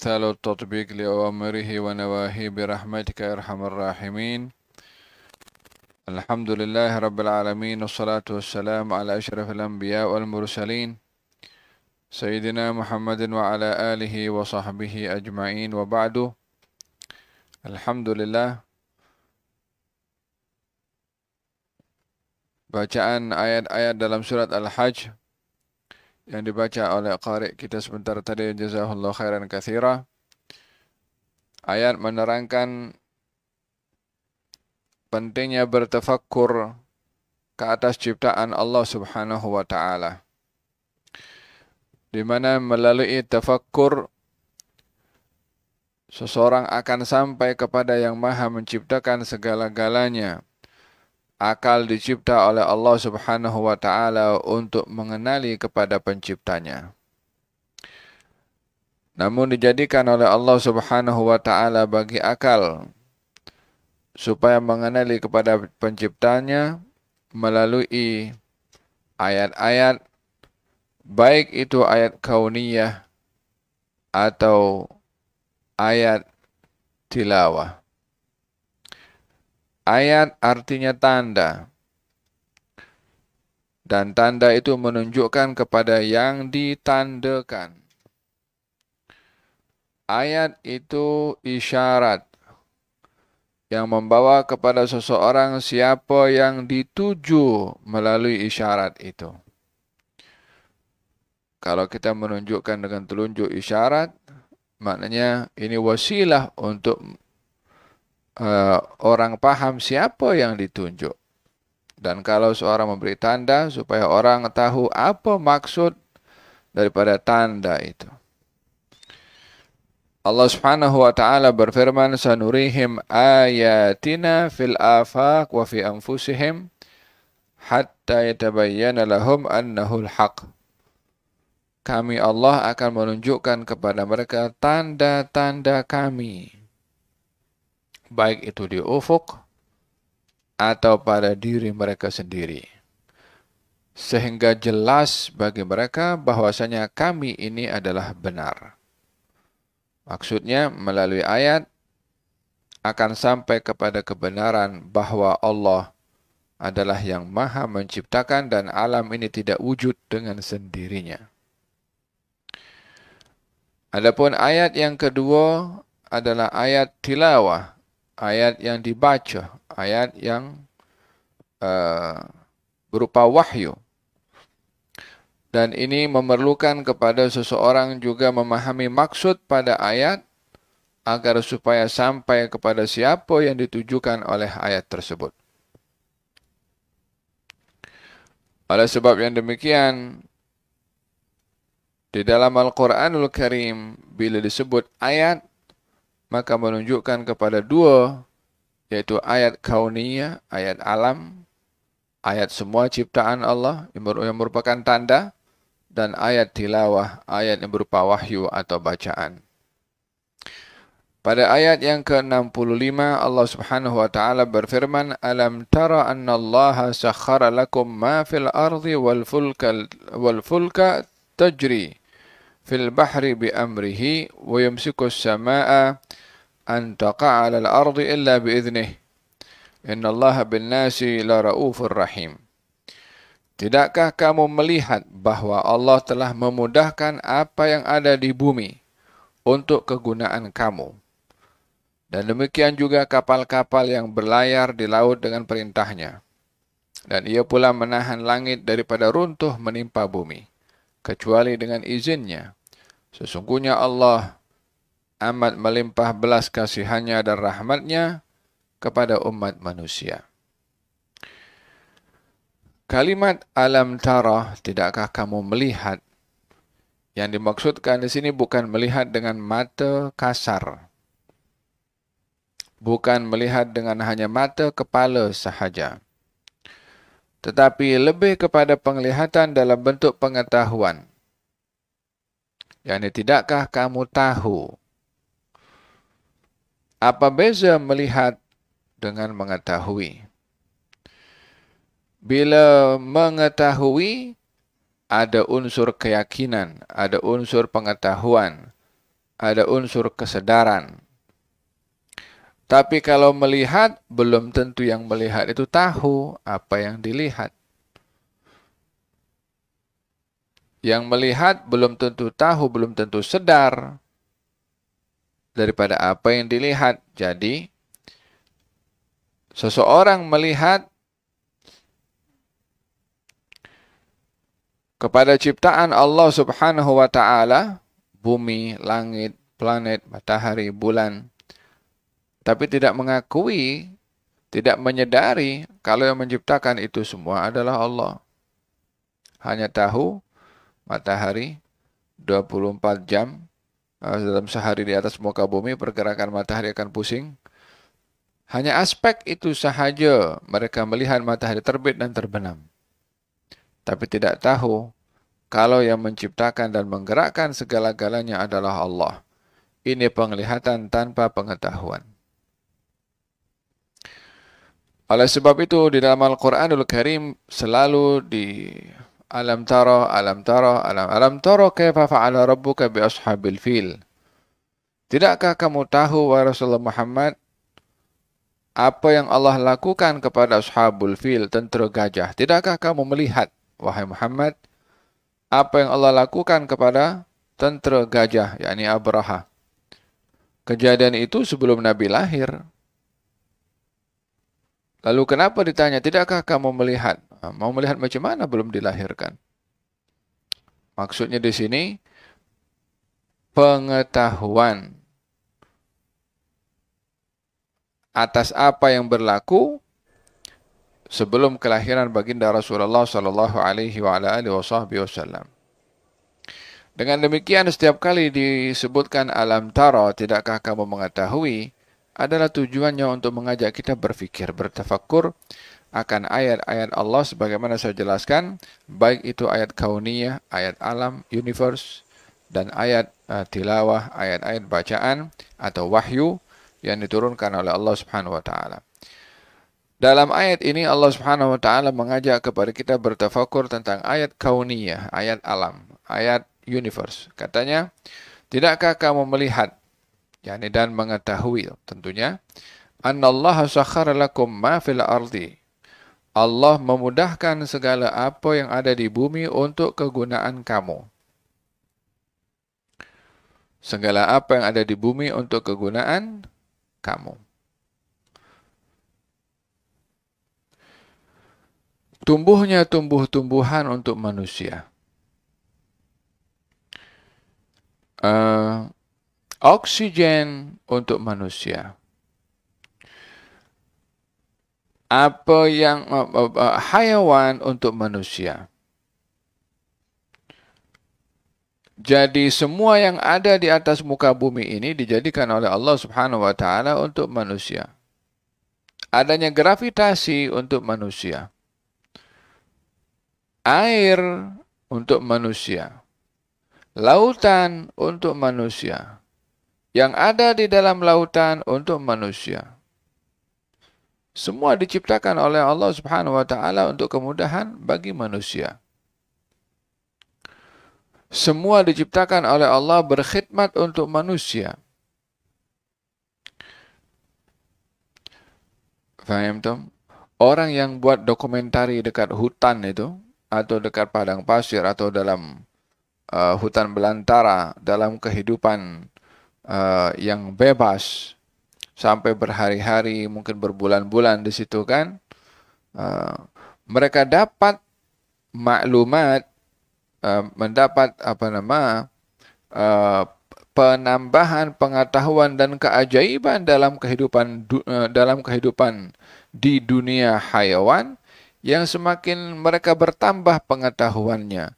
امتثال التطبيق لأوامره ونواهيه برحمتك يا أرحم الراحمين. الحمد لله رب العالمين، والصلاة والسلام على أشرف الأنبياء والمرسلين سيدنا محمد وعلى آله وصحبه أجمعين، وبعد. Alhamdulillah, bacaan ayat-ayat dalam surat Al-Hajj yang dibaca oleh qari kita sebentar tadi, jazahullah khairan katsira. Ayat menerangkan pentingnya bertafakkur ke atas ciptaan Allah Subhanahu wa taala, di mana melalui tafakkur seseorang akan sampai kepada yang Maha menciptakan segala-galanya. Akal dicipta oleh Allah Subhanahu wa taala untuk mengenali kepada penciptanya. Namun dijadikan oleh Allah Subhanahu wa taala bagi akal supaya mengenali kepada penciptanya melalui ayat-ayat, baik itu ayat kauniyah atau ayat tilawah. Ayat artinya tanda, dan tanda itu menunjukkan kepada yang ditandakan. Ayat itu isyarat yang membawa kepada seseorang siapa yang dituju melalui isyarat itu. Kalau kita menunjukkan dengan telunjuk isyarat, maknanya ini wasilah untuk orang paham siapa yang ditunjuk. Dan kalau seorang memberi tanda supaya orang tahu apa maksud daripada tanda itu. Allah Subhanahu wa taala berfirman, "Sanurihim ayatina fil afaq wa fi anfusihim hatta yatabayyana lahum annahu al-haq." Kami Allah akan menunjukkan kepada mereka tanda-tanda kami, baik itu di ufuk atau pada diri mereka sendiri, sehingga jelas bagi mereka bahwasanya kami ini adalah benar. Maksudnya melalui ayat akan sampai kepada kebenaran bahwa Allah adalah yang Maha menciptakan dan alam ini tidak wujud dengan sendirinya. Adapun ayat yang kedua adalah ayat tilawah, ayat yang dibaca, ayat yang berupa wahyu. Dan ini memerlukan kepada seseorang juga memahami maksud pada ayat agar supaya sampai kepada siapa yang ditujukan oleh ayat tersebut. Oleh sebab yang demikian, di dalam Al-Quranul Karim, bila disebut ayat, maka menunjukkan kepada dua, yaitu ayat kauniyah, ayat alam, ayat semua ciptaan Allah yang merupakan tanda, dan ayat tilawah, ayat yang berupa wahyu atau bacaan. Pada ayat yang ke-65, Allah Subhanahu wa taala berfirman, "Alam tara anna Allah sakhkhara lakum ma fil ardi wal fulka tajri fil bahri bi amrihi wa yumsiku as-samaa'a an taqa'a 'alal ardi illa bi idhnihi. Inna Allah bin nasi la raufur rahim." Tidakkah kamu melihat bahwa Allah telah memudahkan apa yang ada di bumi untuk kegunaan kamu? Dan demikian juga kapal-kapal yang berlayar di laut dengan perintahnya. Dan ia pula menahan langit daripada runtuh menimpa bumi, kecuali dengan izinnya. Sesungguhnya Allah amat melimpah belas kasihannya dan rahmatnya kepada umat manusia. Kalimat alam tara, tidakkah kamu melihat? Yang dimaksudkan di sini bukan melihat dengan mata kasar. Bukan melihat dengan hanya mata kepala sahaja. Tetapi lebih kepada penglihatan dalam bentuk pengetahuan. Yani tidakkah kamu tahu? Apa beza melihat dengan mengetahui? Bila mengetahui, ada unsur keyakinan, ada unsur pengetahuan. ada unsur kesadaran. Tapi kalau melihat, belum tentu yang melihat itu tahu apa yang dilihat. Yang melihat belum tentu tahu, belum tentu sadar daripada apa yang dilihat. Jadi, seseorang melihat kepada ciptaan Allah Subhanahu wa Ta'ala, bumi, langit, planet, matahari, bulan, tapi tidak mengakui, tidak menyadari kalau yang menciptakan itu semua adalah Allah. Hanya tahu matahari 24 jam dalam sehari di atas muka bumi, pergerakan matahari akan pusing. Hanya aspek itu sahaja mereka melihat matahari terbit dan terbenam. Tapi tidak tahu kalau yang menciptakan dan menggerakkan segala-galanya adalah Allah. Ini penglihatan tanpa pengetahuan. Oleh sebab itu di dalam Al-Quranul Karim selalu di alam tara, alam tara kaifa fa'ala rabbuka bi ashabil fil. Tidakkah kamu tahu wahai Rasulullah Muhammad apa yang Allah lakukan kepada ashabul fil, tentera gajah? Tidakkah kamu melihat wahai Muhammad apa yang Allah lakukan kepada tentera gajah, yakni Abraha? Kejadian itu sebelum Nabi lahir. Lalu kenapa ditanya, tidakkah kamu melihat? Mau melihat macam mana belum dilahirkan? Maksudnya di sini pengetahuan atas apa yang berlaku sebelum kelahiran baginda Rasulullah sallallahu alaihi wasallam. Dengan demikian setiap kali disebutkan alam tara, tidakkah kamu mengetahui, adalah tujuannya untuk mengajak kita berfikir, bertafakkur akan ayat-ayat Allah sebagaimana saya jelaskan, baik itu ayat kauniyah, ayat alam, universe, dan ayat tilawah, ayat-ayat bacaan atau wahyu yang diturunkan oleh Allah Subhanahu wa taala. Dalam ayat ini Allah Subhanahu wa taala mengajak kepada kita bertafakkur tentang ayat kauniyah, ayat alam, ayat universe. Katanya, tidakkah kamu melihat, yakni dan mengetahui tentunya, annallaha sakhkhara lakum ma fil ardi. Allah memudahkan segala apa yang ada di bumi untuk kegunaan kamu. Segala apa yang ada di bumi untuk kegunaan kamu. Tumbuhnya tumbuh-tumbuhan untuk manusia. Oksigen untuk manusia. Apa yang hayawan untuk manusia. Jadi semua yang ada di atas muka bumi ini dijadikan oleh Allah Subhanahu wa taala untuk manusia. Adanya gravitasi untuk manusia. Air untuk manusia. Lautan untuk manusia. Yang ada di dalam lautan untuk manusia. Semua diciptakan oleh Allah Subhanahu wa taala untuk kemudahan bagi manusia. Semua diciptakan oleh Allah berkhidmat untuk manusia. Faham tak? Orang yang buat dokumentari dekat hutan itu, atau dekat padang pasir, atau dalam hutan belantara, dalam kehidupan yang bebas, sampai berhari-hari, mungkin berbulan-bulan di situ kan, mereka dapat maklumat, mendapat penambahan pengetahuan dan keajaiban dalam kehidupan di dunia hayawan, yang semakin mereka bertambah pengetahuannya.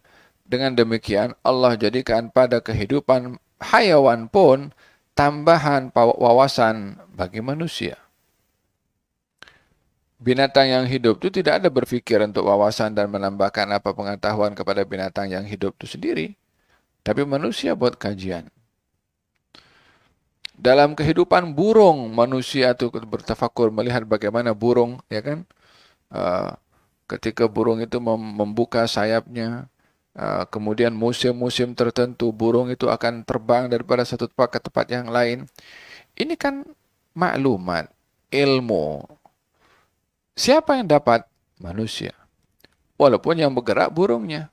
Dengan demikian Allah jadikan pada kehidupan hayawan pun tambahan wawasan bagi manusia. Binatang yang hidup itu tidak ada berfikir untuk wawasan dan menambahkan apa pengetahuan kepada binatang yang hidup itu sendiri. Tapi manusia buat kajian. Dalam kehidupan burung, manusia itu bertafakur melihat bagaimana burung, ya kan? Ketika burung itu membuka sayapnya, Kemudian musim-musim tertentu burung itu akan terbang daripada satu tempat ke tempat yang lain. Ini kan maklumat, ilmu. Siapa yang dapat? Manusia. Walaupun yang bergerak burungnya.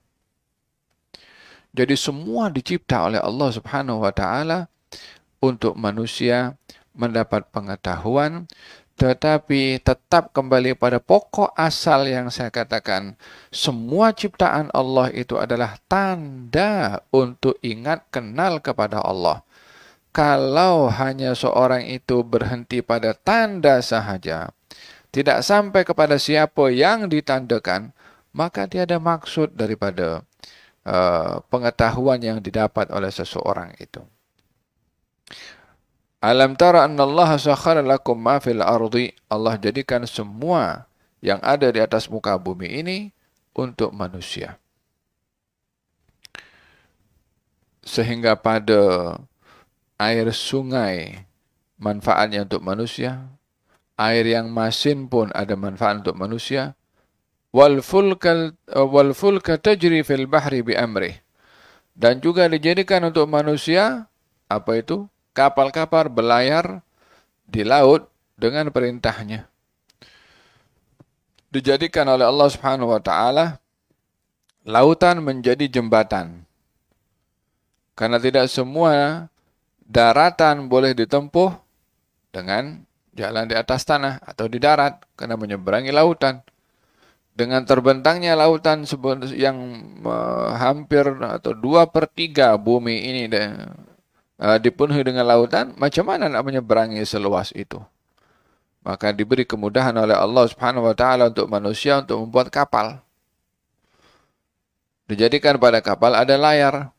Jadi semua dicipta oleh Allah Subhanahu wa taala untuk manusia mendapat pengetahuan, tetapi tetap kembali pada pokok asal yang saya katakan. Semua ciptaan Allah itu adalah tanda untuk ingat kenal kepada Allah. Kalau hanya seorang itu berhenti pada tanda sahaja, tidak sampai kepada siapa yang ditandakan, maka tiada maksud daripada pengetahuan yang didapat oleh seseorang itu. Alam tara anna Allah sakhara lakum ma fil ardi. Allah jadikan semua yang ada di atas muka bumi ini untuk manusia. Sehingga pada air sungai manfaatnya untuk manusia, air yang masin pun ada manfaat untuk manusia. Wal fulka tajri fil bahri bi amrih. Dan juga dijadikan untuk manusia apa itu? Kapal-kapal berlayar di laut dengan perintahnya. Dijadikan oleh Allah Subhanahu wa taala lautan menjadi jembatan. Karena tidak semua daratan boleh ditempuh dengan jalan di atas tanah atau di darat karena menyeberangi lautan. Dengan terbentangnya lautan yang hampir atau 2/3 bumi ini dipenuhi dengan lautan, macam mana nak menyeberangi seluas itu? Maka diberi kemudahan oleh Allah Subhanahu wa taala untuk manusia untuk membuat kapal. Dijadikan pada kapal ada layar.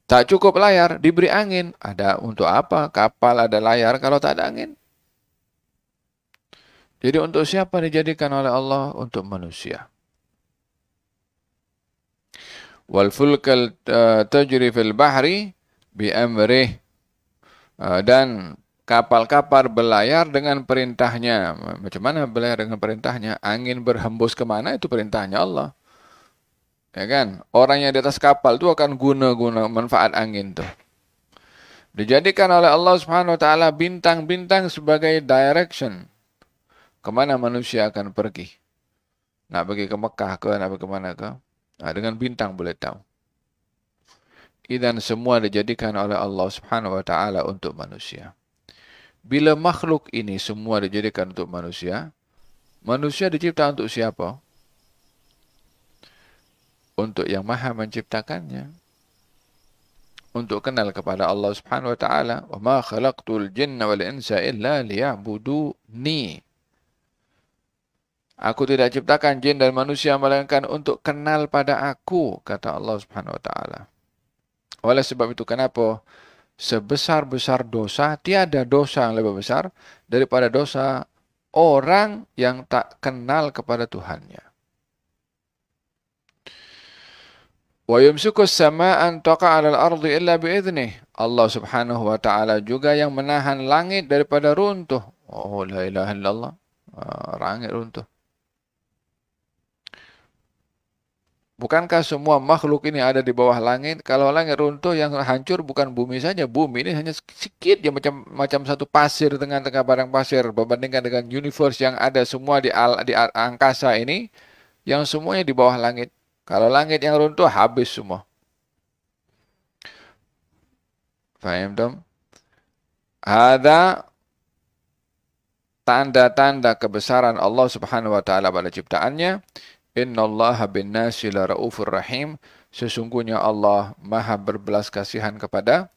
Tak cukup layar, diberi angin. Ada untuk apa kapal ada layar kalau tak ada angin? Jadi untuk siapa dijadikan oleh Allah? Untuk manusia. Wal fulkal tajri fil bahri bi amrih. Dan kapal-kapal berlayar dengan perintahnya. Macam mana berlayar dengan perintahnya? Angin berhembus kemana itu perintahnya Allah. Ya kan? Orang yang di atas kapal itu akan guna manfaat angin tuh. Dijadikan oleh Allah Subhanahu wa taala bintang-bintang sebagai direction. Kemana manusia akan pergi? Nak pergi ke Mekah ke, nak pergi ke mana ke? Nah, dengan bintang boleh tahu. Idan semua dijadikan oleh Allah Subhanahu wa taala untuk manusia. Bila makhluk ini semua dijadikan untuk manusia, manusia dicipta untuk siapa? Untuk yang Maha menciptakannya. Untuk kenal kepada Allah Subhanahu wa taala. Wa ma khalaqtul jinna wal insa illa liya'buduni. Aku tidak ciptakan jin dan manusia melainkan untuk kenal pada aku, kata Allah Subhanahu wa taala. Oleh sebab itu kenapa sebesar-besar dosa, tiada dosa yang lebih besar daripada dosa orang yang tak kenal kepada Tuhannya. Wa yumsikus sama'an taqa 'alal ardi illa bi'idnih. Allah Subhanahu wa taala juga yang menahan langit daripada runtuh. Oh la ilaha illallah. Langit runtuh. Bukankah semua makhluk ini ada di bawah langit? Kalau langit runtuh yang hancur bukan bumi saja. Bumi ini hanya sedikit ya macam satu pasir dengan tengah padang pasir. Berbandingkan dengan universe yang ada semua di angkasa ini. Yang semuanya di bawah langit. Kalau langit yang runtuh habis semua. Faham dong? Ada tanda-tanda kebesaran Allah Subhanahu wa taala pada ciptaannya. Innallaha bin-nasi laraufur rahim. Sesungguhnya Allah Maha berbelas kasihan kepada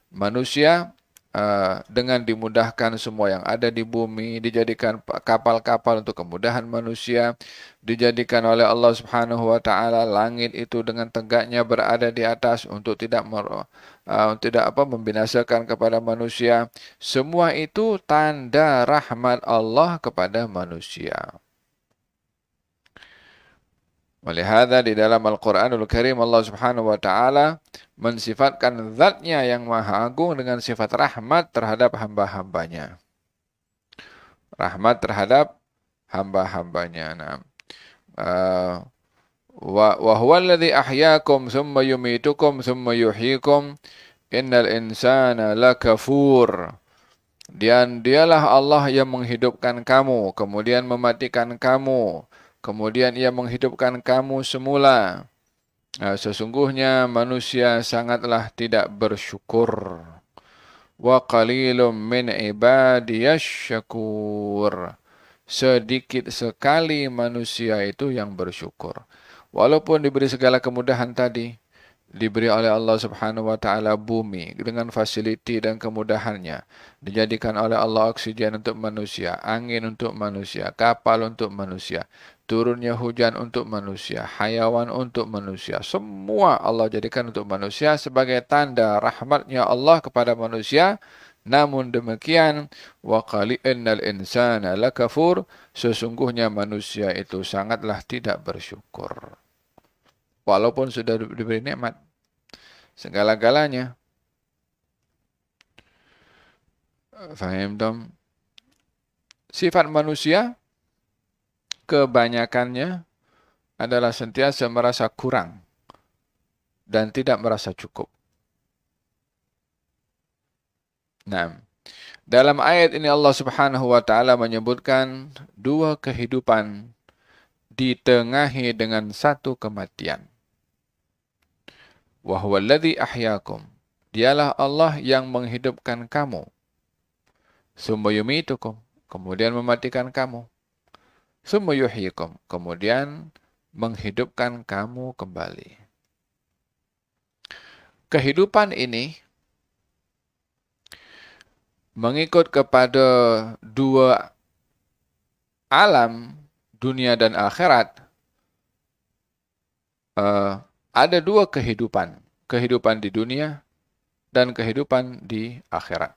manusia dengan dimudahkan semua yang ada di bumi, dijadikan kapal-kapal untuk kemudahan manusia, dijadikan oleh Allah Subhanahu wa taala langit itu dengan tegaknya berada di atas untuk tidak membinasakan kepada manusia. Semua itu tanda rahmat Allah kepada manusia. Walihada di dalam Al-Quranul Karim Allah Subhanahu wa taala mensifatkan zatnya yang maha agung dengan sifat rahmat terhadap hamba-hambanya. Rahmat terhadap hamba-hambanya. Nah, wa huwa alladhi ahyaakum thumma yumitukum thumma yuhyikum innal insana lakafur. Dan dialah Allah yang menghidupkan kamu, kemudian mematikan kamu, kemudian ia menghidupkan kamu semula. Nah, sesungguhnya manusia sangatlah tidak bersyukur. Wa qalilum min ibadiyash syakur. Sedikit sekali manusia itu yang bersyukur. Walaupun diberi segala kemudahan tadi, diberi oleh Allah Subhanahu wa taala bumi dengan fasiliti dan kemudahannya, dijadikan oleh Allah oksigen untuk manusia, angin untuk manusia, kapal untuk manusia, turunnya hujan untuk manusia, hayawan untuk manusia, semua Allah jadikan untuk manusia sebagai tanda rahmatnya Allah kepada manusia. Namun demikian, wa qali innal insana lakafur, sesungguhnya manusia itu sangatlah tidak bersyukur. Walaupun sudah diberi nikmat segala-galanya. Faham dong? Sifat manusia kebanyakannya adalah sentiasa merasa kurang dan tidak merasa cukup. Nah, dalam ayat ini Allah Subhanahu wa taala menyebutkan dua kehidupan ditengahi dengan satu kematian. Wa huwal ladzi ahyaakum. Dialah Allah yang menghidupkan kamu. Tsumma yumitukum. Kemudian mematikan kamu. Tsumma yuhyikum. Kemudian menghidupkan kamu kembali. Kehidupan ini mengikut kepada dua alam, dunia dan akhirat, ada dua kehidupan. Kehidupan di dunia dan kehidupan di akhirat.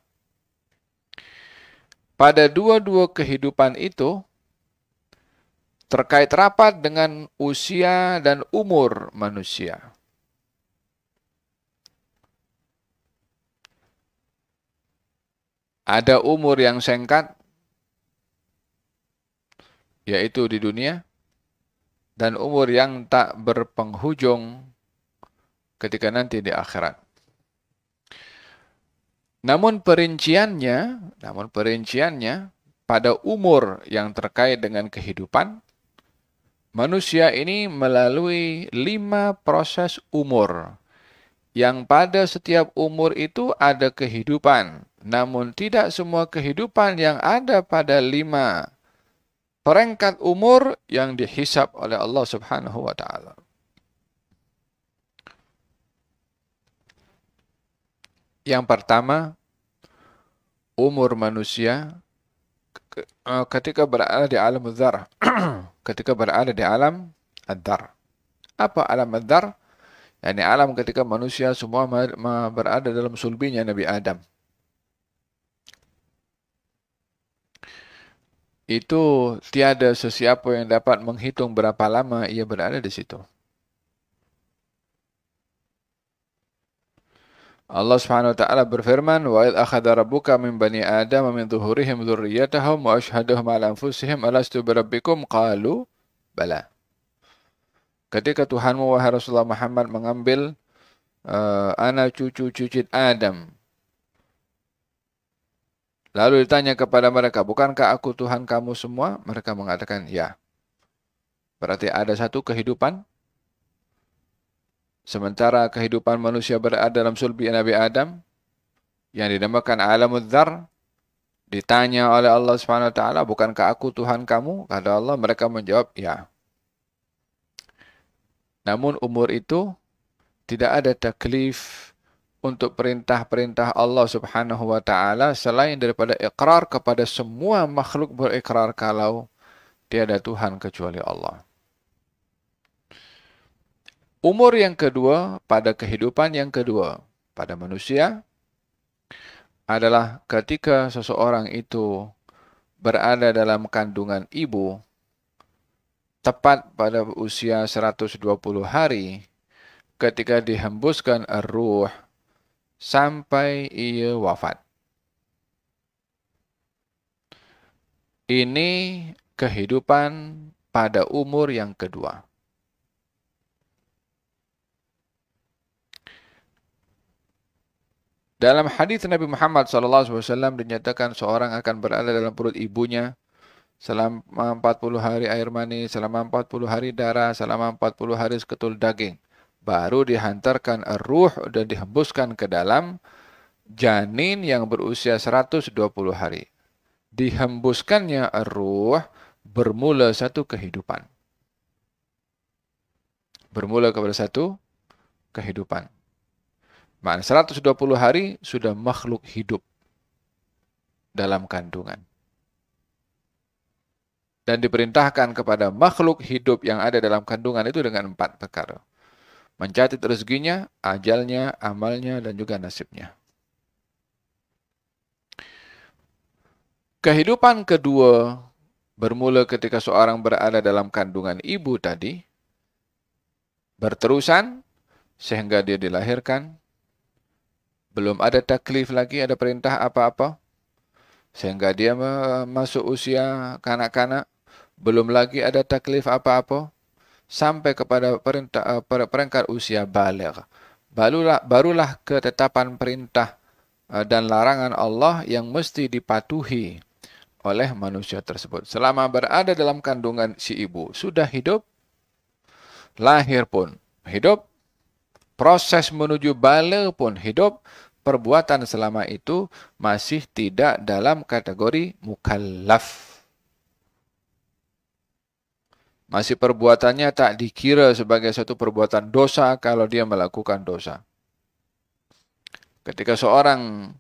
Pada dua-dua kehidupan itu terkait rapat dengan usia dan umur manusia. Ada umur yang singkat, yaitu di dunia, dan umur yang tak berpenghujung ketika nanti di akhirat. Namun perinciannya pada umur yang terkait dengan kehidupan, manusia ini melalui 5 proses umur. Yang pada setiap umur itu ada kehidupan. Namun tidak semua kehidupan yang ada pada 5 perangkat umur yang dihisab oleh Allah Subhanahu wa taala. Yang pertama, umur manusia ketika berada di alam dzar. Ketika berada di alam ad-dar. Apa alam ad-dar? Yani alam ketika manusia semua berada dalam sulbinya Nabi Adam. Itu tiada sesiapa yang dapat menghitung berapa lama ia berada di situ. Allah Subhanahu wa taala berfirman, "Wa idz akhadha rabbuka min bani Adam min dhuhurihim dzurriyyatahum wa ashhaduhum 'ala anfusihim alastu birabbikum qalu bala." Ketika Tuhanmu wahai Rasulullah Muhammad mengambil anak cucu-cucu Adam, lalu ditanya kepada mereka, bukankah aku Tuhan kamu semua? Mereka mengatakan, ya. Berarti ada satu kehidupan. Sementara kehidupan manusia berada dalam sulbi Nabi Adam, yang dinamakan alamud dzar, ditanya oleh Allah Subhanahu wa taala, bukankah aku Tuhan kamu? Kata Allah, mereka menjawab, ya. Namun umur itu tidak ada taklif untuk perintah-perintah Allah Subhanahu wa taala selain daripada iqrar kepada semua makhluk berikrar kalau tiada Tuhan kecuali Allah. Umur yang kedua pada kehidupan yang kedua pada manusia adalah ketika seseorang itu berada dalam kandungan ibu tepat pada usia 120 hari ketika dihembuskan ar-ruh sampai ia wafat. Ini kehidupan pada umur yang kedua. Dalam hadis Nabi Muhammad SAW dinyatakan seorang akan berada dalam perut ibunya selama 40 hari air mani, selama 40 hari darah, selama 40 hari seketul daging. Baru dihantarkan ruh dan dihembuskan ke dalam janin yang berusia 120 hari. Dihembuskannya ruh bermula satu kehidupan. Bermula kepada satu kehidupan. Maknanya 120 hari sudah makhluk hidup dalam kandungan. Dan diperintahkan kepada makhluk hidup yang ada dalam kandungan itu dengan 4 perkara. Mencatat rezekinya, ajalnya, amalnya, dan juga nasibnya. Kehidupan kedua bermula ketika seorang berada dalam kandungan ibu tadi, berterusan sehingga dia dilahirkan. Belum ada taklif lagi, ada perintah apa-apa. Sehingga dia masuk usia kanak-kanak. Belum lagi ada taklif apa-apa. Sampai kepada peringkat usia baligh. Barulah ketetapan perintah dan larangan Allah yang mesti dipatuhi oleh manusia tersebut. Selama berada dalam kandungan si ibu, sudah hidup, lahir pun hidup, proses menuju baligh pun hidup, perbuatan selama itu masih tidak dalam kategori mukallaf. Masih perbuatannya tak dikira sebagai satu perbuatan dosa kalau dia melakukan dosa. Ketika seorang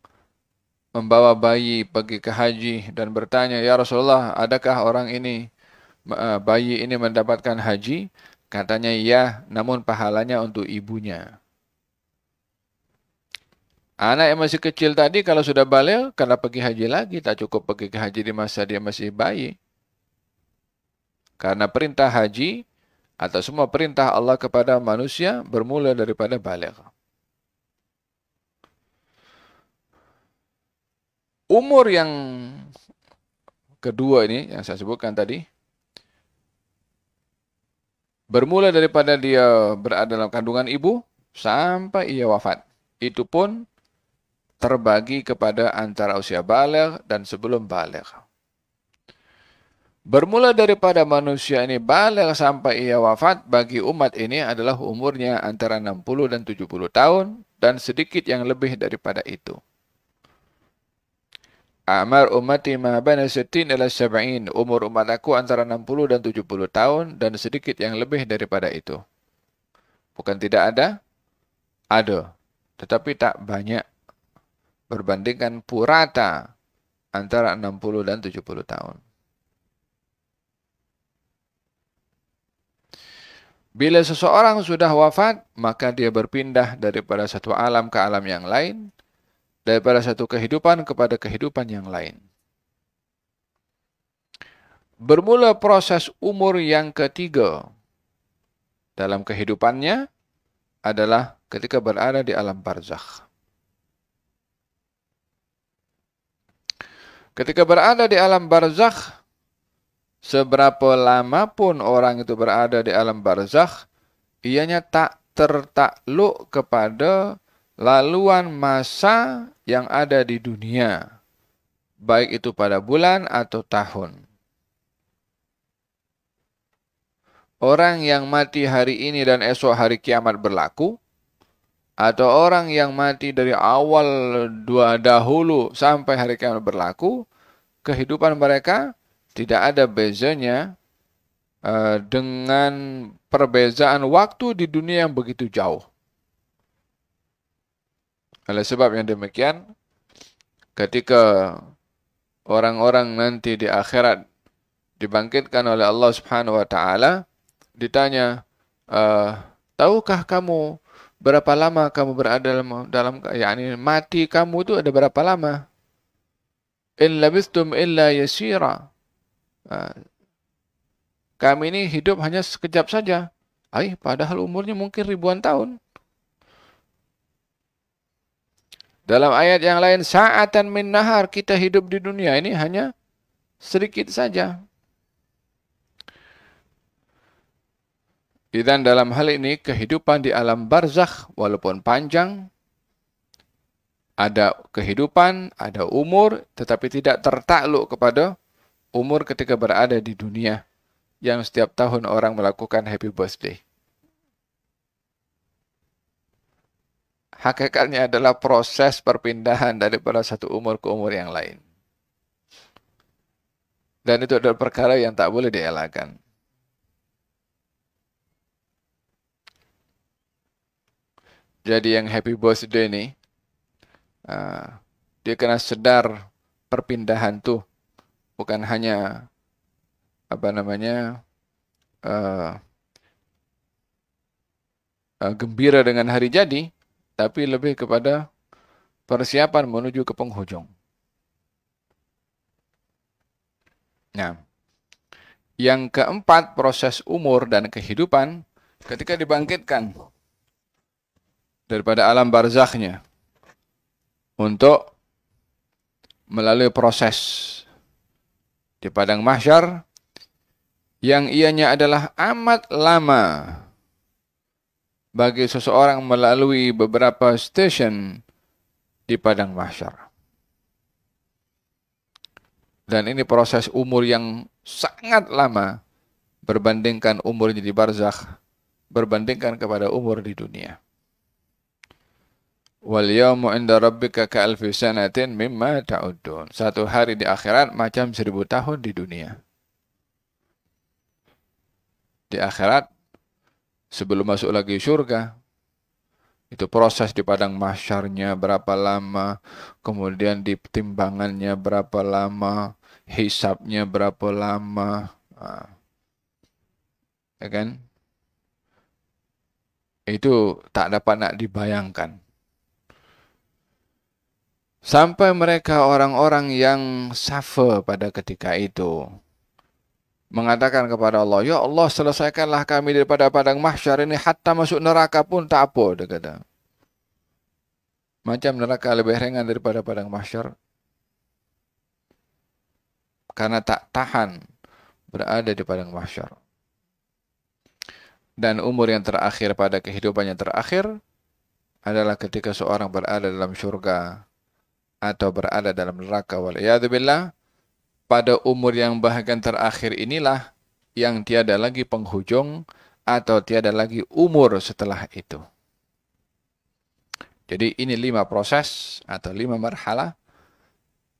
membawa bayi pergi ke haji dan bertanya, "Ya Rasulullah, adakah orang ini, bayi ini mendapatkan haji?" Katanya, "Ya, namun pahalanya untuk ibunya." Anak yang masih kecil tadi kalau sudah balik, kena pergi haji lagi. Tak cukup pergi ke haji di masa dia masih bayi. Karena perintah haji atau semua perintah Allah kepada manusia bermula daripada balik. Umur yang kedua ini, yang saya sebutkan tadi, bermula daripada dia berada dalam kandungan ibu sampai ia wafat. Itu pun terbagi kepada antara usia baligh dan sebelum baligh. Bermula daripada manusia ini baligh sampai ia wafat, bagi umat ini adalah umurnya antara 60 dan 70 tahun dan sedikit yang lebih daripada itu. A'mar ummati ma baina 60 ila 70. Umur umat aku antara 60 dan 70 tahun dan sedikit yang lebih daripada itu. Bukan tidak ada, ada. Tetapi tak banyak. Berbandingkan purata antara 60 dan 70 tahun. Bila seseorang sudah wafat, maka dia berpindah daripada satu alam ke alam yang lain, daripada satu kehidupan kepada kehidupan yang lain. Bermula proses umur yang ketiga dalam kehidupannya adalah ketika berada di alam barzakh. Ketika berada di alam barzakh, seberapa lama pun orang itu berada di alam barzakh, ianya tak tertakluk kepada laluan masa yang ada di dunia, baik itu pada bulan atau tahun. Orang yang mati hari ini dan esok hari kiamat berlaku, atau orang yang mati dari awal dahulu sampai hari kiamat berlaku, kehidupan mereka tidak ada bezanya dengan perbezaan waktu di dunia yang begitu jauh. Oleh sebab yang demikian, ketika orang-orang nanti di akhirat dibangkitkan oleh Allah Subhanahu wa taala, ditanya, tahukah kamu berapa lama kamu berada dalam yakni mati kamu itu ada berapa lama? In labistum illa yasira. Kami ini hidup hanya sekejap saja. Padahal umurnya mungkin ribuan tahun. Dalam ayat yang lain, sa'atan min nahar, kita hidup di dunia ini hanya sedikit saja. Dan dalam hal ini, kehidupan di alam barzakh, walaupun panjang, Ada kehidupan, ada umur, tetapi tidak tertakluk kepada umur ketika berada di dunia yang setiap tahun orang melakukan happy birthday. Hakikatnya adalah proses perpindahan daripada satu umur ke umur yang lain. Dan itu adalah perkara yang tak boleh dielakkan. Jadi yang happy birthday ini, dia kena sedar perpindahan tuh bukan hanya apa namanya gembira dengan hari jadi, tapi lebih kepada persiapan menuju ke penghujung. Nah, yang keempat, proses umur dan kehidupan ketika dibangkitkan daripada alam barzakhnya untuk melalui proses di padang mahsyar yang ianya adalah amat lama bagi seseorang melalui beberapa stasiun di padang mahsyar. Dan ini proses umur yang sangat lama berbandingkan umurnya di barzakh, berbandingkan kepada umur di dunia. Wal yawmu 'inda rabbika ka'alfi sanatin mimma ta'uddun. Satu hari di akhirat macam 1000 tahun di dunia. Di akhirat sebelum masuk lagi surga, itu proses di padang mahsyarnya berapa lama, kemudian di timbangannya berapa lama, hisabnya berapa lama, ya kan? Itu tak dapat nak dibayangkan. Sampai mereka orang-orang yang suffer pada ketika itu mengatakan kepada Allah, "Ya Allah, selesaikanlah kami daripada padang mahsyar ini, hatta masuk neraka pun tak apa," dia kata. Macam neraka lebih ringan daripada padang mahsyar karena tak tahan berada di padang mahsyar. Dan umur yang terakhir pada kehidupannya terakhir adalah ketika seorang berada dalam syurga atau berada dalam neraka, wal'iyadzubillah. Pada umur yang bahagian terakhir inilah yang tiada lagi penghujung atau tiada lagi umur setelah itu. Jadi ini 5 proses atau 5 marhalah,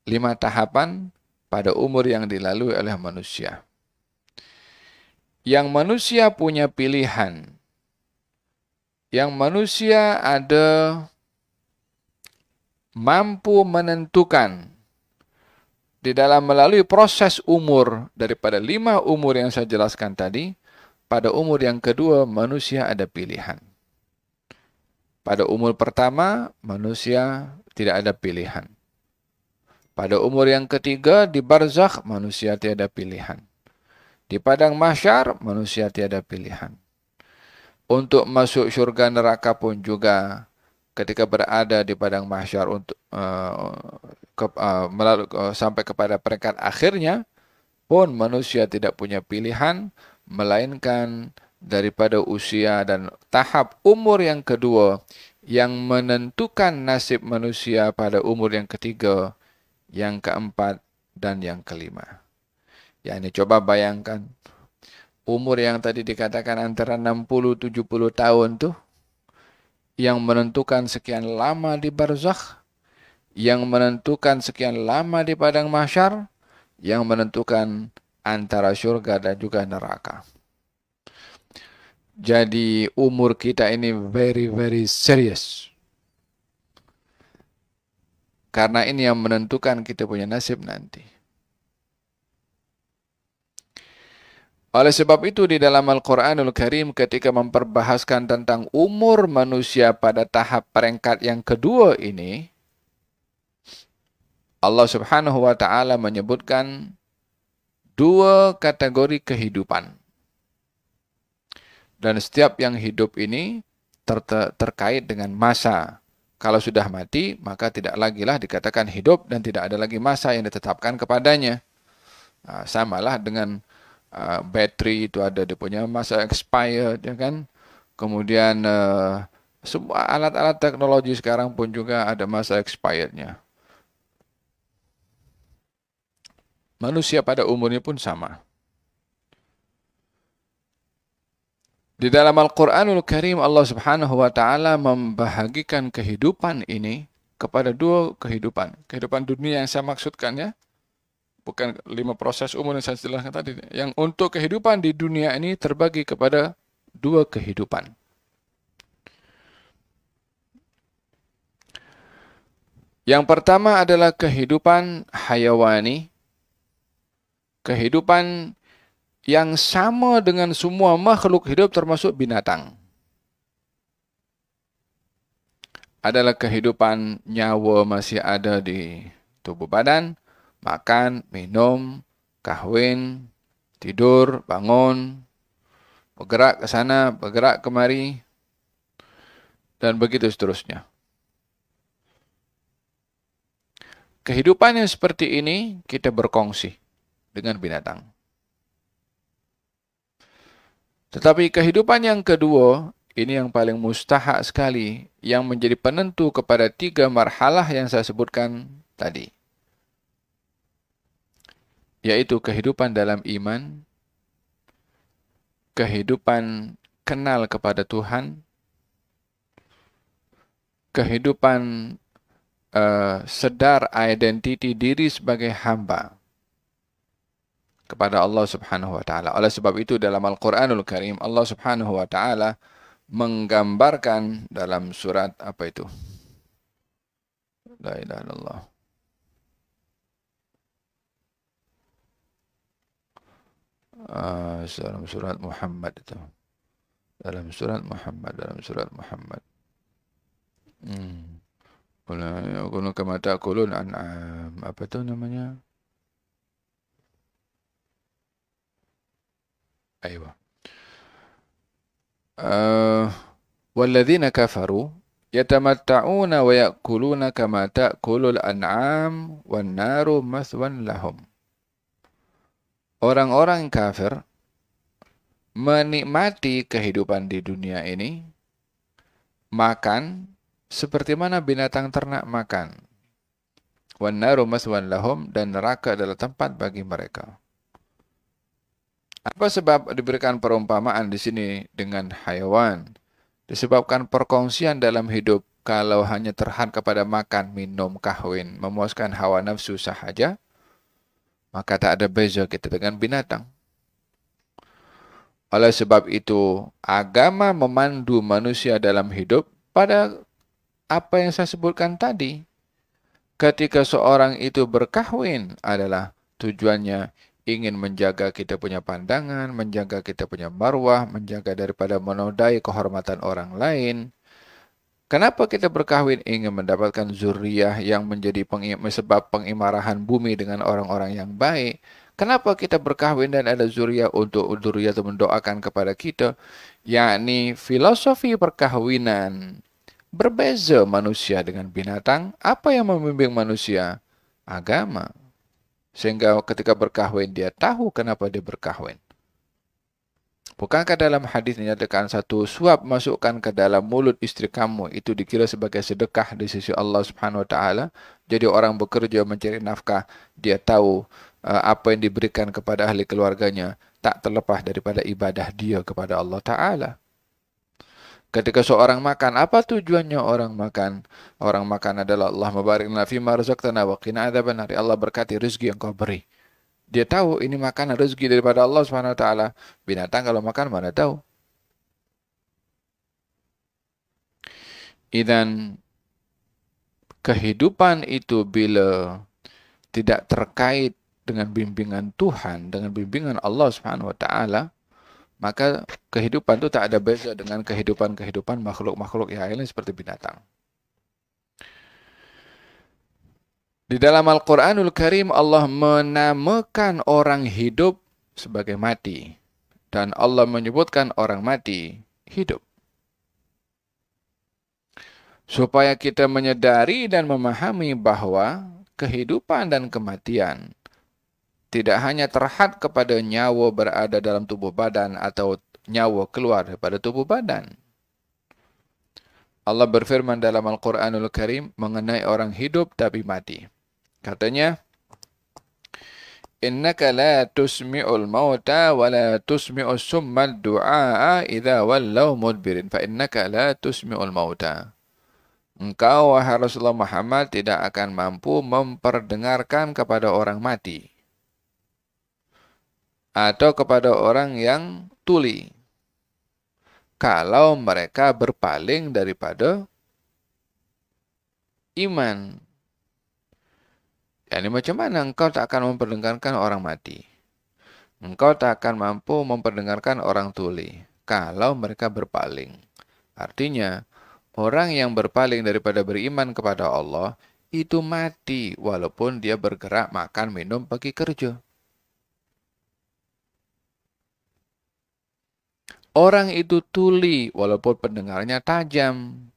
5 tahapan pada umur yang dilalui oleh manusia. Yang manusia punya pilihan. Yang manusia ada mampu menentukan di dalam melalui proses umur daripada 5 umur yang saya jelaskan tadi. Pada umur yang kedua, manusia ada pilihan. Pada umur pertama, manusia tidak ada pilihan. Pada umur yang ketiga, di barzakh, manusia tiada pilihan. Di padang mahsyar, manusia tiada pilihan. Untuk masuk syurga neraka pun juga, ketika berada di padang mahsyar untuk sampai kepada peringkat akhirnya, pun manusia tidak punya pilihan, melainkan daripada usia dan tahap umur yang kedua yang menentukan nasib manusia pada umur yang ketiga, yang keempat, dan yang kelima. Ya, ini coba bayangkan, umur yang tadi dikatakan antara 60-70 tahun tuh, yang menentukan sekian lama di barzakh, yang menentukan sekian lama di padang mahsyar, yang menentukan antara syurga dan juga neraka. Jadi umur kita ini very, very serious. Karena ini yang menentukan kita punya nasib nanti. Oleh sebab itu di dalam Al-Quranul Karim ketika memperbahaskan tentang umur manusia pada tahap peringkat yang kedua ini, Allah Subhanahu wa Ta'ala menyebutkan 2 kategori kehidupan. Dan setiap yang hidup ini terkait dengan masa. Kalau sudah mati, maka tidak lagi lah dikatakan hidup dan tidak ada lagi masa yang ditetapkan kepadanya. Samalah dengan bateri itu ada dia punya masa expired, ya kan? Kemudian Semua alat-alat teknologi sekarang pun juga ada masa expirednya. Manusia pada umurnya pun sama. Di dalam Al-Quranul Karim Allah Subhanahu wa taala membahagikan kehidupan ini kepada dua kehidupan. Kehidupan dunia yang saya maksudkan ya, bukan 5 proses umur yang saya jelaskan tadi. Yang untuk kehidupan di dunia ini terbagi kepada dua kehidupan. Yang pertama adalah kehidupan hayawani, kehidupan yang sama dengan semua makhluk hidup termasuk binatang. Adalah kehidupan nyawa masih ada di tubuh badan, makan, minum, kahwin, tidur, bangun, bergerak ke sana, bergerak kemari, dan begitu seterusnya. Kehidupan yang seperti ini kita berkongsi dengan binatang. Tetapi kehidupan yang kedua, ini yang paling mustahak sekali, yang menjadi penentu kepada 3 marhalah yang saya sebutkan tadi. Yaitu kehidupan dalam iman, kehidupan kenal kepada Tuhan, kehidupan sedar identiti diri sebagai hamba kepada Allah Subhanahu wa taala. Oleh sebab itu dalam Al-Qur'anul Karim Allah Subhanahu wa taala menggambarkan dalam surat apa itu? La ilaha illallah. Dalam surat Muhammad itu. Dalam surat Muhammad. Kunu kama ta'kulun an'am. Apa itu namanya? Aywa. Walladzina kafaru yatamatta'una wa ya'kuluna kama ta'kulul an'am wan naru mathwan lahum. Orang-orang kafir menikmati kehidupan di dunia ini, makan seperti mana binatang ternak makan. Wan naru mathwan lahum, dan neraka adalah tempat bagi mereka. Apa sebab diberikan perumpamaan di sini dengan hayawan? Disebabkan perkongsian dalam hidup. Kalau hanya terhad kepada makan, minum, kahwin, memuaskan hawa nafsu sahaja, maka tak ada beza kita dengan binatang. Oleh sebab itu, agama memandu manusia dalam hidup pada apa yang saya sebutkan tadi. Ketika seorang itu berkahwin adalah tujuannya ingin menjaga kita punya pandangan, menjaga kita punya marwah, menjaga daripada menodai kehormatan orang lain. Kenapa kita berkahwin? Ingin mendapatkan zuriyah yang menjadi sebab pengimarahan bumi dengan orang-orang yang baik. Kenapa kita berkahwin dan ada zuriyah? Untuk zuriyah itu mendoakan kepada kita. Yakni filosofi perkahwinan. Berbeza manusia dengan binatang. Apa yang membimbing manusia? Agama. Sehingga ketika berkahwin dia tahu kenapa dia berkahwin. Bukankah dalam hadis dinyatakan satu suap masukkan ke dalam mulut istri kamu itu dikira sebagai sedekah di sisi Allah Subhanahu wa taala. Jadi orang bekerja mencari nafkah, dia tahu apa yang diberikan kepada ahli keluarganya tak terlepas daripada ibadah dia kepada Allah taala. Ketika seorang makan, apa tujuannya orang makan? Orang makan adalah Allah mabarik lana fima razaqtana wa qina adzabannar. Allah berkati rezeki yang kau beri. Dia tahu ini makanan rezeki daripada Allah Subhanahu wa taala. Binatang kalau makan mana tahu. Idzan kehidupan itu bila tidak terkait dengan bimbingan Tuhan, dengan bimbingan Allah Subhanahu wa taala, maka kehidupan itu tak ada beza dengan kehidupan makhluk-makhluk yang lain seperti binatang. Di dalam Al-Quranul Karim Allah menamakan orang hidup sebagai mati. Dan Allah menyebutkan orang mati hidup. Supaya kita menyadari dan memahami bahwa kehidupan dan kematian tidak hanya terhad kepada nyawa berada dalam tubuh badan atau nyawa keluar daripada tubuh badan. Allah berfirman dalam Al-Quranul Karim mengenai orang hidup tapi mati. Katanya, Innaka la tusmi'ul mauta wa la tusmi'us summal du'a idza wallaw mudbirin fa innaka la tusmi'ul mauta. Engkau, wahai Rasulullah Muhammad, tidak akan mampu memperdengarkan kepada orang mati atau kepada orang yang tuli kalau mereka berpaling daripada iman. Yani macam mana engkau tak akan memperdengarkan orang mati? Engkau tak akan mampu memperdengarkan orang tuli kalau mereka berpaling. Artinya, orang yang berpaling daripada beriman kepada Allah itu mati walaupun dia bergerak, makan, minum, pergi kerja. Orang itu tuli walaupun pendengarnya tajam.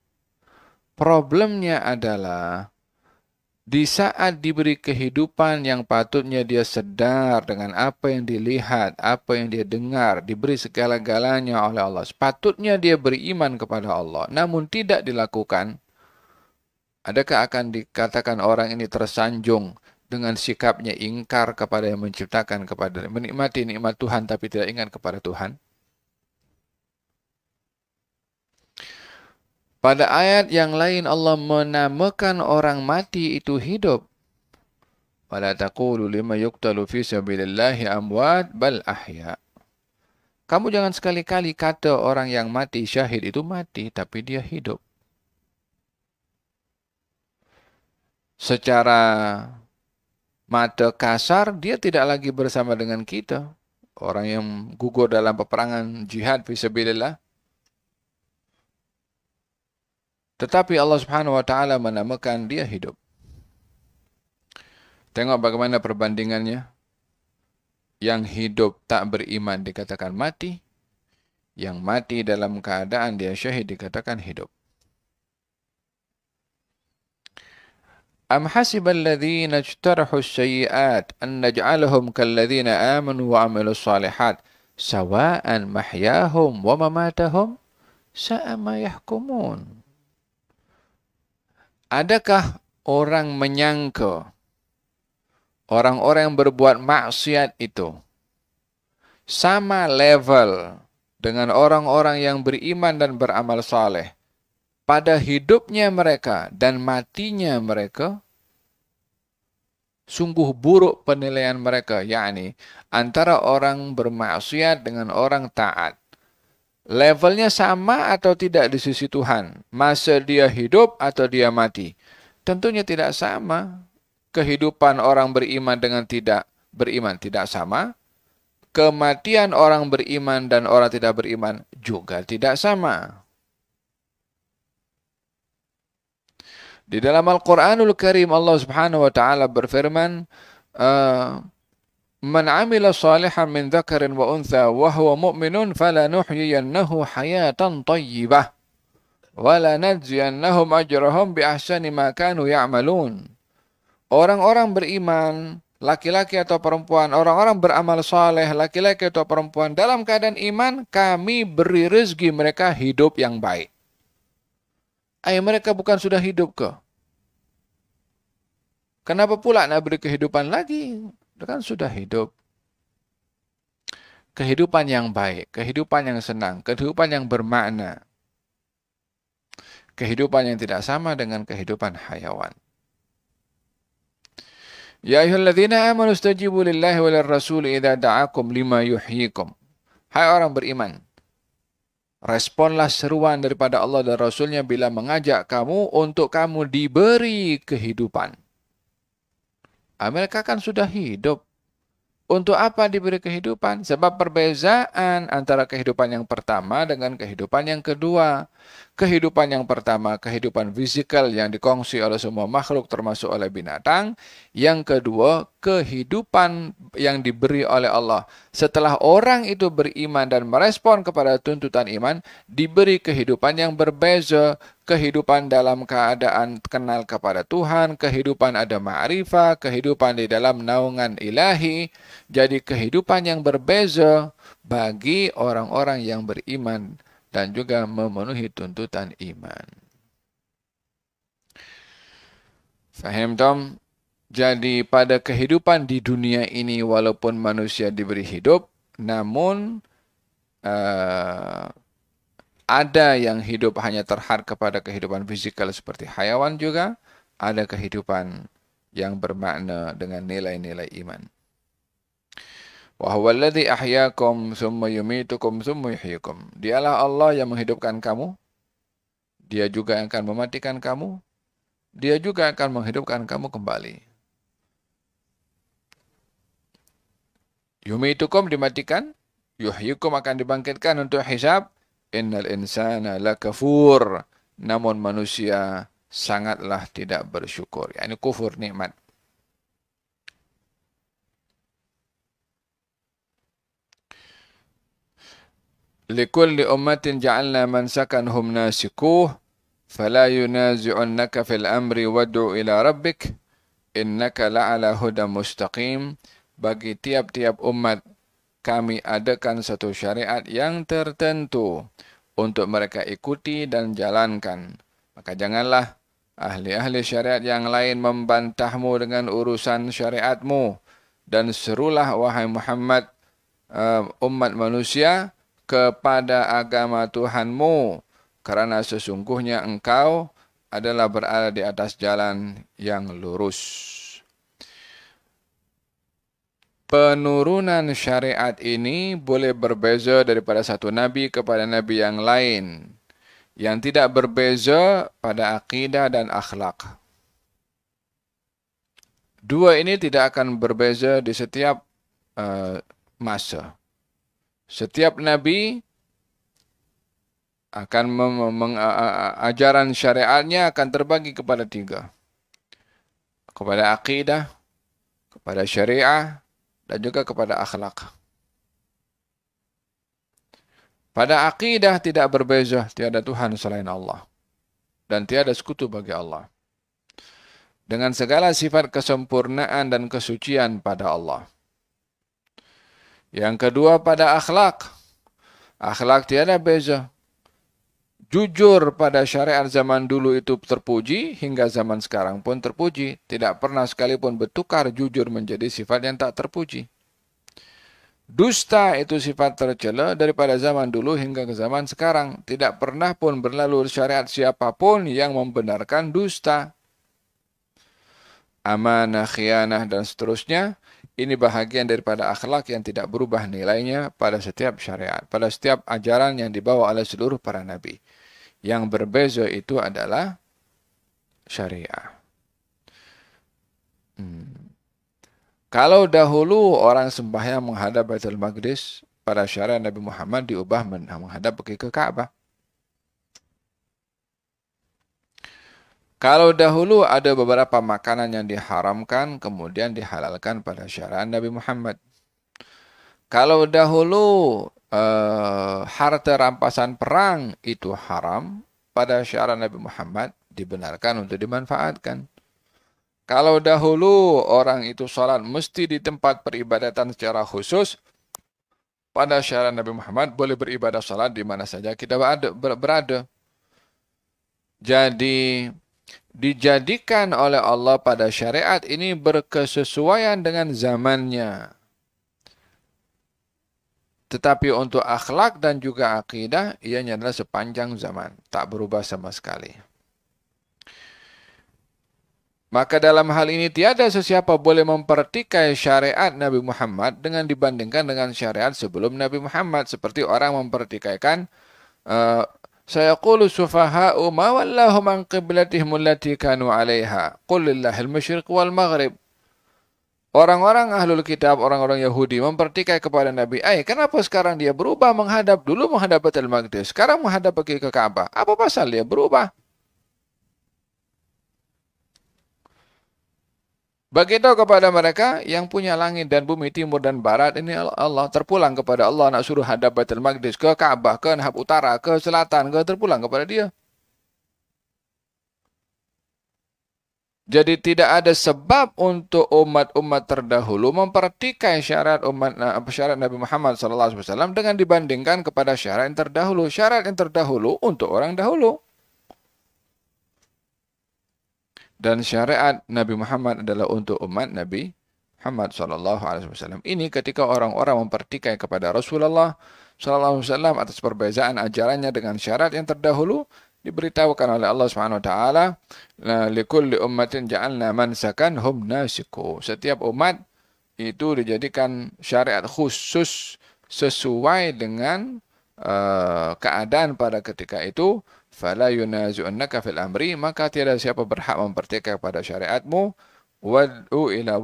Problemnya adalah di saat diberi kehidupan yang patutnya dia sedar dengan apa yang dilihat, apa yang dia dengar, diberi segala-galanya oleh Allah. Sepatutnya dia beriman kepada Allah, namun tidak dilakukan. Adakah akan dikatakan orang ini tersanjung dengan sikapnya ingkar kepada yang menciptakan, kepada menikmati nikmat Tuhan tapi tidak ingat kepada Tuhan? Pada ayat yang lain Allah menamakan orang mati itu hidup. Wala taqulu lima yuqtalu fi sabilillahi amwat bal ahya. Kamu jangan sekali-kali kata orang yang mati syahid itu mati tapi dia hidup. Secara mata kasar dia tidak lagi bersama dengan kita. Orang yang gugur dalam peperangan jihad fi sabilillah. Tetapi Allah Subhanahu wa taala menamakan dia hidup. Tengok bagaimana perbandingannya. Yang hidup tak beriman dikatakan mati. Yang mati dalam keadaan dia syahid dikatakan hidup. Am hasibal ladzina ijtarahu as-sayyi'at an naj'alahum kal ladzina amanu wa 'amilus shalihat sawa'an mahyahum wa mamatahum sa'a ma yahkumun. Adakah orang menyangka orang-orang yang berbuat maksiat itu sama level dengan orang-orang yang beriman dan beramal saleh pada hidupnya mereka dan matinya mereka? Sungguh buruk penilaian mereka, yakni antara orang bermaksiat dengan orang taat. Levelnya sama atau tidak di sisi Tuhan? Masa dia hidup atau dia mati? Tentunya tidak sama. Kehidupan orang beriman dengan tidak beriman tidak sama. Kematian orang beriman dan orang tidak beriman juga tidak sama. Di dalam Al-Quranul Karim Allah Subhanahu wa taala berfirman, Man 'amila salihan min dzakarin wa untha wa huwa mu'minun falanuhyiyannahu hayatan thayyibah wa lanajziyannahum ajrahum bi ahsani ma kanu ya'malun. Orang-orang beriman, laki-laki atau perempuan, orang-orang beramal saleh, laki-laki atau perempuan dalam keadaan iman, kami beri rezeki mereka hidup yang baik. Mereka bukan sudah hidup ke? Kenapa pula nak beri kehidupan lagi? Kan sudah hidup. Kehidupan yang baik, kehidupan yang senang, kehidupan yang bermakna. Kehidupan yang tidak sama dengan kehidupan hayawan. Ya ayyuhalladzina amanu istajibu lillahi wa lirrasul idza da'akum lima yuhyikum. Hai orang beriman, responlah seruan daripada Allah dan Rasulnya bila mengajak kamu untuk kamu diberi kehidupan. Mereka kan sudah hidup. Untuk apa diberi kehidupan? Sebab perbezaan antara kehidupan yang pertama dengan kehidupan yang kedua. Kehidupan yang pertama, kehidupan fisikal yang dikongsi oleh semua makhluk termasuk oleh binatang. Yang kedua, kehidupan yang diberi oleh Allah. Setelah orang itu beriman dan merespon kepada tuntutan iman, diberi kehidupan yang berbeza. Kehidupan dalam keadaan kenal kepada Tuhan, kehidupan ada ma'rifah, kehidupan di dalam naungan ilahi. Jadi kehidupan yang berbeza bagi orang-orang yang beriman dan juga memenuhi tuntutan iman. Faham Tom? Jadi pada kehidupan di dunia ini walaupun manusia diberi hidup, namun uh, ada yang hidup hanya terhad kepada kehidupan fisikal seperti hayawan juga, ada kehidupan yang bermakna dengan nilai-nilai iman. Wa huwa alladhi ahyaakum thumma yumitukum thumma yuhyikum. Dialah Allah yang menghidupkan kamu, Dia juga yang akan mematikan kamu, Dia juga akan menghidupkan kamu kembali. Yumitukum dimatikan, yuhyikum akan dibangkitkan untuk hisab. Innal insana lakafur. Namun manusia sangatlah tidak bersyukur. Ini kufur nikmat. Likulli ummatin ja'alna mansakanhum nasikuh. Fala yunazi'unnaka fil amri wad'u ila rabbik. Innaka la'ala huda mustaqim. Bagi tiap-tiap umat kami adakan satu syariat yang tertentu untuk mereka ikuti dan jalankan. Maka janganlah ahli-ahli syariat yang lain membantahmu dengan urusan syariatmu. Dan serulah wahai Muhammad umat manusia kepada agama Tuhanmu. Karena sesungguhnya engkau adalah berada di atas jalan yang lurus. Penurunan syariat ini boleh berbeza daripada satu nabi kepada nabi yang lain. Yang tidak berbeza pada akidah dan akhlak. Dua ini tidak akan berbeza di setiap masa. Setiap nabi akan ajaran syariatnya akan terbagi kepada tiga. Kepada akidah, kepada syariah, dan juga kepada akhlak. Pada akidah tidak berbeza, tiada Tuhan selain Allah. Dan tiada sekutu bagi Allah. Dengan segala sifat kesempurnaan dan kesucian pada Allah. Yang kedua pada akhlak. Akhlak tiada beza. Jujur pada syariat zaman dulu itu terpuji, hingga zaman sekarang pun terpuji. Tidak pernah sekalipun bertukar jujur menjadi sifat yang tak terpuji. Dusta itu sifat tercela daripada zaman dulu hingga ke zaman sekarang. Tidak pernah pun berlalu syariat siapapun yang membenarkan dusta. Amanah, khianah, dan seterusnya. Ini bahagian daripada akhlak yang tidak berubah nilainya pada setiap syariat. Pada setiap ajaran yang dibawa oleh seluruh para nabi. Yang berbeza itu adalah syariah. Kalau dahulu orang sembahyang menghadap Baitul Maqdis, pada syariat Nabi Muhammad diubah menghadap pergi ke Ka'bah. Kalau dahulu ada beberapa makanan yang diharamkan, kemudian dihalalkan pada syariat Nabi Muhammad. Kalau dahulu harta rampasan perang itu haram, pada syariat Nabi Muhammad dibenarkan untuk dimanfaatkan. Kalau dahulu orang itu sholat mesti di tempat peribadatan secara khusus, pada syariat Nabi Muhammad boleh beribadah sholat di mana saja kita berada. Jadi dijadikan oleh Allah pada syariat ini berkesesuaian dengan zamannya. Tetapi untuk akhlak dan juga akidah, ianya adalah sepanjang zaman. Tak berubah sama sekali. Maka dalam hal ini tiada sesiapa boleh mempertikai syariat Nabi Muhammad dengan dibandingkan dengan syariat sebelum Nabi Muhammad. Seperti orang mempertikaikan sayaqulu sufaha'u ma wallahu man qiblatihim allati kanu 'alaiha qul lillahil masyriq wal maghrib. Orang-orang ahlul kitab, orang-orang Yahudi mempertikai kepada Nabi, kenapa sekarang dia berubah menghadap, dulu menghadap Baitul Maqdis, sekarang menghadap pergi ke Ka'bah? Apa pasal dia berubah? Beritahu kepada mereka yang punya langit dan bumi, timur dan barat, ini Allah, terpulang kepada Allah, nak suruh hadap Baitul Maqdis ke Ka'bah, ke Nahab Utara, ke Selatan, ke terpulang kepada dia. Jadi tidak ada sebab untuk umat-umat terdahulu mempertikai syariat Nabi Muhammad SAW dengan dibandingkan kepada syariat yang terdahulu. Syariat yang terdahulu untuk orang dahulu. Dan syariat Nabi Muhammad adalah untuk umat Nabi Muhammad SAW. Ini ketika orang-orang mempertikai kepada Rasulullah SAW atas perbezaan ajarannya dengan syariat yang terdahulu, diberitahukan oleh Allah Subhanahu Wa Taala, likulli ummatin ja'alna mansakan hum nasiku. Setiap umat itu dijadikan syariat khusus sesuai dengan keadaan pada ketika itu. Fala yunazi'unnaka fil amri, maka tiada siapa berhak mempertikaikan pada syariatmu. Wad'u ila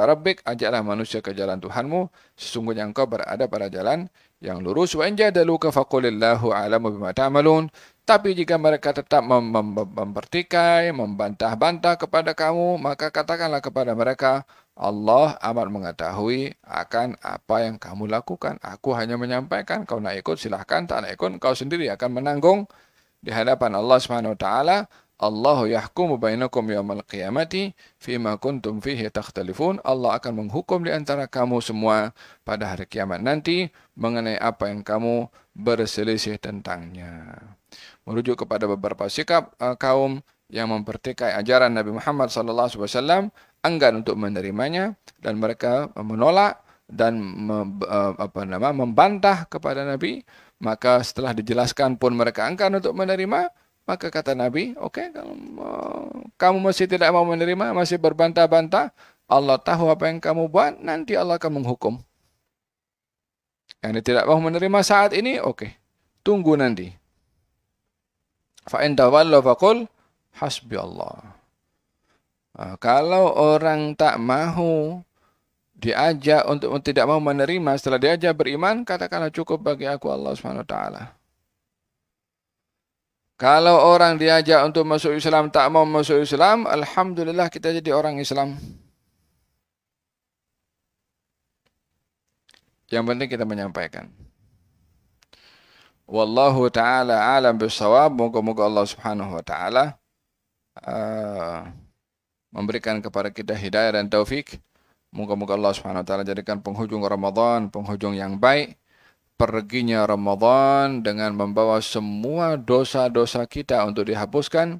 rabbik, ajaklah manusia ke jalan Tuhanmu, sesungguhnya engkau berada pada jalan yang lurus. Wa in jadaluka faqulillahu a'lamu bima ta'malun. Tapi jika mereka tetap mempertikai, membantah-bantah kepada kamu, maka katakanlah kepada mereka, Allah amat mengetahui akan apa yang kamu lakukan. Aku hanya menyampaikan, kau nak ikut silahkan, tak nak ikut kau sendiri akan menanggung di hadapan Allah Subhanahu wa taala. Allahu yahkumu bainakum yaumal qiyamati fima kuntum fihi takhtalifun. Allah akan menghukum di antara kamu semua pada hari kiamat nanti mengenai apa yang kamu berselisih tentangnya. Merujuk kepada beberapa sikap kaum yang mempertikai ajaran Nabi Muhammad SAW, enggan untuk menerimanya dan mereka menolak dan membantah kepada Nabi. Maka setelah dijelaskan pun mereka enggan untuk menerima. Maka kata Nabi, oke, kalau kamu masih tidak mau menerima, masih berbantah-bantah, Allah tahu apa yang kamu buat, nanti Allah akan menghukum. Yang tidak mau menerima saat ini, oke, tunggu nanti. Fa'in tawallu faqul hasbi Allah. Kalau orang tak mahu diajak untuk tidak mau menerima, setelah diajak beriman, katakanlah cukup bagi aku Allah Subhanahu wa taala. Kalau orang diajak untuk masuk Islam tak mau masuk Islam, alhamdulillah kita jadi orang Islam. Yang penting kita menyampaikan. Wallahu ta'ala alam bisawab. Moga-moga Allah Subhanahu wa taala memberikan kepada kita hidayah dan taufik. Moga-moga Allah Subhanahu wa taala jadikan penghujung Ramadan penghujung yang baik. Perginya Ramadan dengan membawa semua dosa-dosa kita untuk dihapuskan.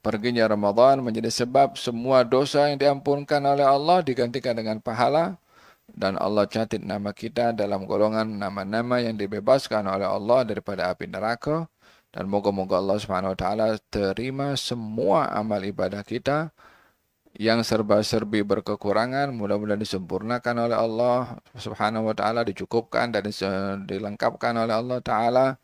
Perginya Ramadan menjadi sebab semua dosa yang diampunkan oleh Allah digantikan dengan pahala. Dan Allah catat nama kita dalam golongan nama-nama yang dibebaskan oleh Allah daripada api neraka. Dan moga-moga Allah Subhanahu wa taala terima semua amal ibadah kita yang serba-serbi berkekurangan, mudah-mudahan disempurnakan oleh Allah Subhanahu wa taala, dicukupkan dan dilengkapkan oleh Allah taala.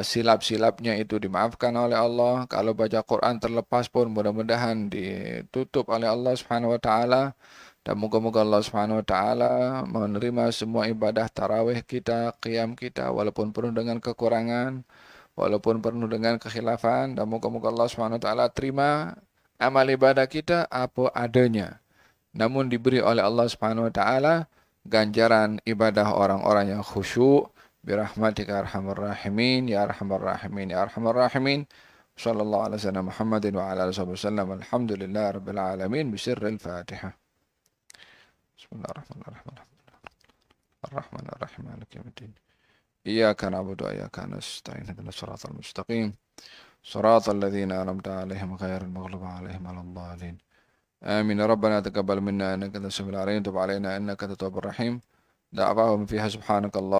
Silap-silapnya itu dimaafkan oleh Allah. Kalau baca Quran terlepas pun mudah-mudahan ditutup oleh Allah Subhanahu wa taala. Dan moga-moga Allah Subhanahu wa taala menerima semua ibadah tarawih kita, qiyam kita, walaupun penuh dengan kekurangan, walaupun penuh dengan kekhilafan. Dan moga-moga Allah Subhanahu wa taala terima amal ibadah kita apa adanya, namun diberi oleh Allah Subhanahu wa taala ganjaran ibadah orang-orang yang khusyuk. Birahmatika arhamar rahimin ya arhamar rahimin ya arhamar rahimin. Sallallahu alaihi wasallam Muhammadin wa ala alihi wasallam. Alhamdulillah rabbil alamin. Bisirril Fatihah. Bismillahirrahmanirrahim. Ar-Rahmanir-Rahim. Maliki yaumiddin. Iyyaka na'budu wa iyyaka nasta'in. Ihdinas siratal mustaqim. صراط الذين أنعمت عليهم غير المغضوب عليهم ولا الضالين آمين. ربنا تقبل منا إنك أنت السميع العليم. تب علينا إنك أنت التواب الرحيم. دعواهم فيها سبحانك الله